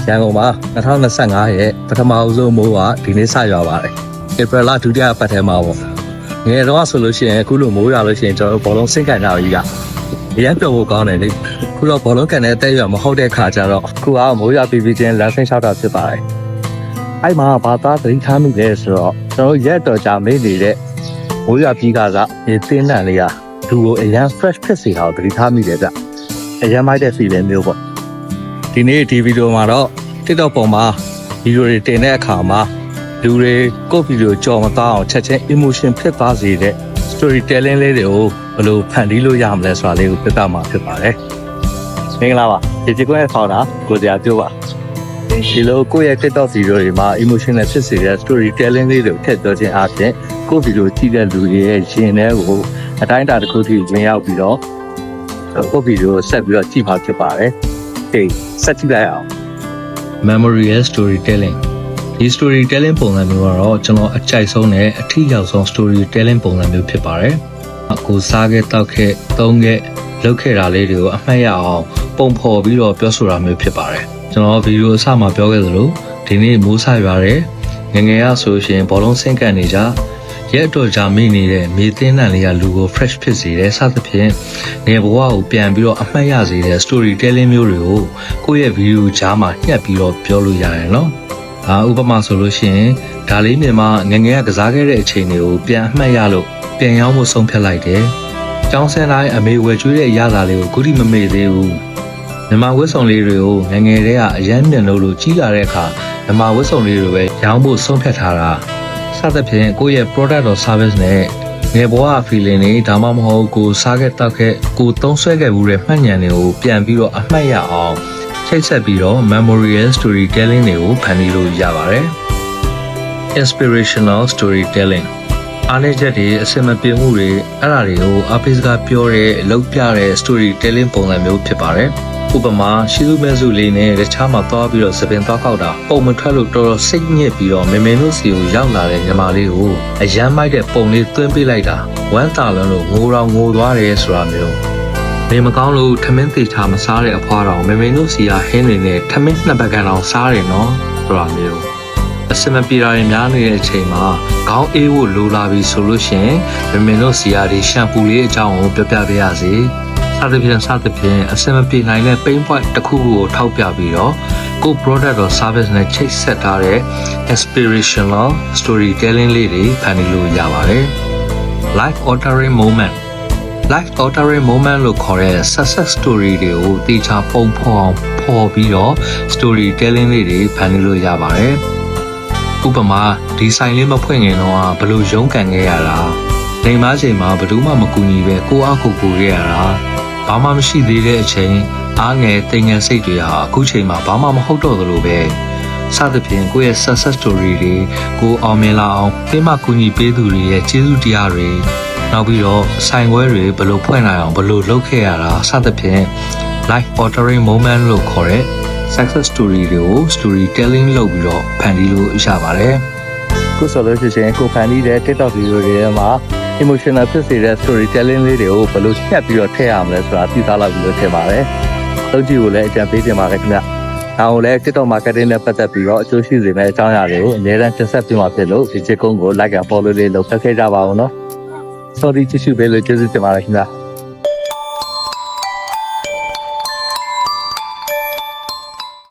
ရန်ကုန်မှာ2025ရဲ့ပထမအဆုံးမိုးကဒီနေ့စရွာပါတယ်ဧပြီလဒုတိယပတ်ထဲမှာပေါ့ငယ်တော့ဆိုလို့ရှိရင်အခုလိုမိုးရွာလို့ရှိရင်ကျွန်တော်ဘောလုံးစင့်ကန်တာကြီးရရန်ပြောဖို့ကောင်းတယ်လေခုတော့ဘောလုံးကန်တဲ့အသက်ရွယ်မဟုတ်တဲ့ခါကျတော့ခုကမိုးရွာပြီးချင်းလမ်းဆင်းလျှောက်တာဖြစ်ပါတယ်အဲ့မှာဘာသာသတိထားမိလဲဆိုတော့ကျွန်တော်ရက်တော်ကြာမေးနေတဲ့မိုးရွာပြီးကစားဒီတင်းတန်လေးကလူကိုအရန် fresh ဖြစ်စေတာကိုသတိထားမိတယ်ဗျအရန်မိုက်တဲ့ feeling မျိုးပေါ့ဒီနေ့ဒီဗီဒီယိုမှာတော့ TikTok ပေါ်မှာဗီဒီယိုတွေတင်တဲ့အခါမှာလူတွေကိုယ့်ဗီဒီယိုကြော်မသားအောင်ချက်ချင်း emotion ဖြစ်သွားစေတဲ့ storytelling လေးတွေကိုဘယ်လိုဖန်တီးလို့ရမလဲဆိုတာလေးကိုပြသမှာဖြစ်ပါတယ်မင်္ဂလာပါဒီကွန်းရဲ့ဖောင်တာကိုစရာပြောပါဒီလိုကိုယ့်ရဲ့ TikTok ဗီဒီယိုတွေမှာ emotional ဖြစ်စေတဲ့ storytelling လေးတွေကိုထည့်ပြောခြင်းအပြင်ကိုယ့်ဗီဒီယိုကြည့်တဲ့လူတွေရဲ့ရှင်တွေကိုအတိုင်းအတာတစ်ခုထိဝင်ရောက်ပြီးတော့ကိုယ့်ဗီဒီယိုဆက်ပြီးတော့ကြည့်ပါဖြစ်ပါတယ်ဟေးဆက်ကြည့်လိုက်အောင် memory and storytelling ဒီ storytelling ပုံစံမျိုးကတော့ကျွန်တော်အကြိုက်ဆုံးနဲ့အထီးရောက်ဆုံး storytelling ပုံစံမျိုးဖြစ်ပါတယ်အခုစားခဲ့တောက်ခဲ့သုံးခဲ့လုပ်ခဲ့တာလေးတွေကိုအမှတ်ရအောင်ပုံဖော်ပြီးတော့ပြောဆိုတာမျိုးဖြစ်ပါတယ်ကျွန်တော်ဗီဒီယိုအစမှာပြောခဲ့သလိုဒီနေ့မိုးဆရွာတယ်ငငယ်ရဆိုရှင်ဘောလုံးဆင့်ကန်နေကြရက်တော်ကြာမိနေတဲ့မြေသင်းတန်လေးကလူကို fresh ဖြစ်စေတယ်စသဖြင့်ငယ်ဘဝကိုပြန်ပြီးတော့အမှတ်ရစေတဲ့ storytelling မျိုးတွေကိုကိုယ့်ရဲ့ဗီဒီယိုကြားမှာညှက်ပြီးတော့ပြောလို့ရတယ်နော်ဥပမာဆိုလို့ရှိရင်ဒါလေးမြန်မာငငယ်ကစားခဲ့တဲ့အချိန်တွေကိုပြန်အမှတ်ရလို့ပြန်ရောက်မှုဆုံးဖြတ်လိုက်တယ်။ကျောင်းဆင်းတိုင်းအမေဝယ်ကျွေးတဲ့အရာသာလေးကိုခုထိမမေ့သေးဘူး။မြန်မာဝတ်စုံလေးတွေကိုငငယ်တည်းကအရမ်းမြင်လို့ကြီးလာတဲ့အခါမြန်မာဝတ်စုံလေးတွေပဲရောင်းဖို့ဆုံးဖြတ်ထားတာစသဖြင့်ကိုယ့်ရဲ့ product or service နဲ့ငယ်ဘဝ feeling တွေဒါမှမဟုတ်ကိုစားခဲ့တောက်ခဲ့ကိုသုံးဆွဲခဲ့မှုတွေမှတ်ဉာဏ်တွေကိုပြန်ပြီးတော့အမှတ်ရအောင်ချိတ်ဆက်ပြီးတော့ memory and storytelling တွေကိုဖန်တီးလို့ရပါတယ် inspirational storytelling အားနည်းချက်တွေအစမပြေမှုတွေအဲ့ဒါတွေကိုအပိစကားပြောတဲ့အလုပ်ပြတဲ့ storytelling ပုံစံမျိုးဖြစ်ပါတယ်ဥပမာရှိသူမဲ့စုလေးနဲ့တခြားမှာသွားပြီးတော့သပင်သွားခောက်တာပုံမထွက်လို့တော်တော်စိတ်ညစ်ပြီးတော့မမေတို့စီကိုရောက်လာတဲ့ညီမလေးကိုအရမ်းမိုက်တဲ့ပုံလေးသွင်းပေးလိုက်တာဝမ်းသာလွန်းလို့ငိုတော့ငိုသွားတယ်ဆိုတာမျိုးနေမကောင်းလို့ထမင်းသေးချာမစားတဲ့အဖွားတော်မမေတို့စီကဟင်းနေနဲ့ထမင်းနှစ်ပတ်ကန်အောင်စားတယ်နော်ဆိုတာမျိုးအစမပြေတာရင်များနေတဲ့အချိန်မှာခေါင်းအေးဖို့လိုလာပြီဆိုလို့ရှိရင်မမေတို့စီကဒီရှမ်ပူလေးအကြောင်းကိုပြောပြပေးရစီစသဖြင့်အစမပြေနိုင်တဲ့ pain point တစ်ခုကိုထောက်ပြပြီးတော့ကို product or service နဲ့ချိတ်ဆက်ထားတဲ့ inspirational storytelling လေးတွေဖန်တီးလို့ရပါတယ် life altering moment လို့ခေါ်တဲ့ success story တွေကိုတေချာပုံဖော်ပြီးတော့ storytelling လေးတွေဖန်တီးလို့ရပါတယ်ဥပမာဒီဆိုင်လေးမဖွင့်ခင်တော့ဘယ်လိုရုန်းကန်ခဲ့ရတာနေမချိန်မှာဘယ်သူမှမကူညီပဲကိုအားကိုကူခဲ့ရတာဘာမှမရှိသေးတဲ့အချိန်အားငယ်တိမ်ငယ်စိတ်တွေဟာအခုချိန်မှာဘာမှမဟုတ်တော့သလိုပဲစသဖြင့်ကိုယ့်ရဲ့ success story တွေကိုအောင်မြင်လာအောင်ပြင်မကူညီပေးသူတွေရဲ့ကျေးဇူးတရားတွေနောက်ပြီးတော့ဆိုင်ခွဲတွေဘယ်လိုဖွင့်နိုင်အောင်ဘယ်လိုလုပ်ခဲ့ရတာစသဖြင့် life altering moment လို့ခေါ်တဲ့ success story တွေကို storytelling လုပ်ပြီးတော့ဖန်တီးလို့ရပါတယ်ခုဆိုလို့ရှိရင်ကိုဖန်တီးတဲ့ TikTok ဗီဒီယိုတွေမှာ emotional ဖြစ်စေတဲ့ storytelling လေးတွေကိုဘယ်လိုညှက်ပြီးတော့ထည့်ရမလဲဆိုတာသိသားလိုက်ပြီးလို့ထင်ပါတယ်။သုံးကြည့်ကိုလည်းအကြံပေးတင်ပါတယ်ခင်ဗျ။ဒါကိုလည်း TikTok marketing နဲ့ပတ်သက်ပြီးတော့အကျိုးရှိစေမယ့်အကြောင်းအရာတွေကိုအများအားဖြင့်တင်ဆက်ပြမှာဖြစ်လို့ဒီချစ်ကုန်းကို like and follow လေးလုပ်ခဲ့ကြပါဦးနော်။ Sorry ကြည့်ရှုပေးလို့ကျေးဇူးတင်ပါတယ်ခင်ဗျ။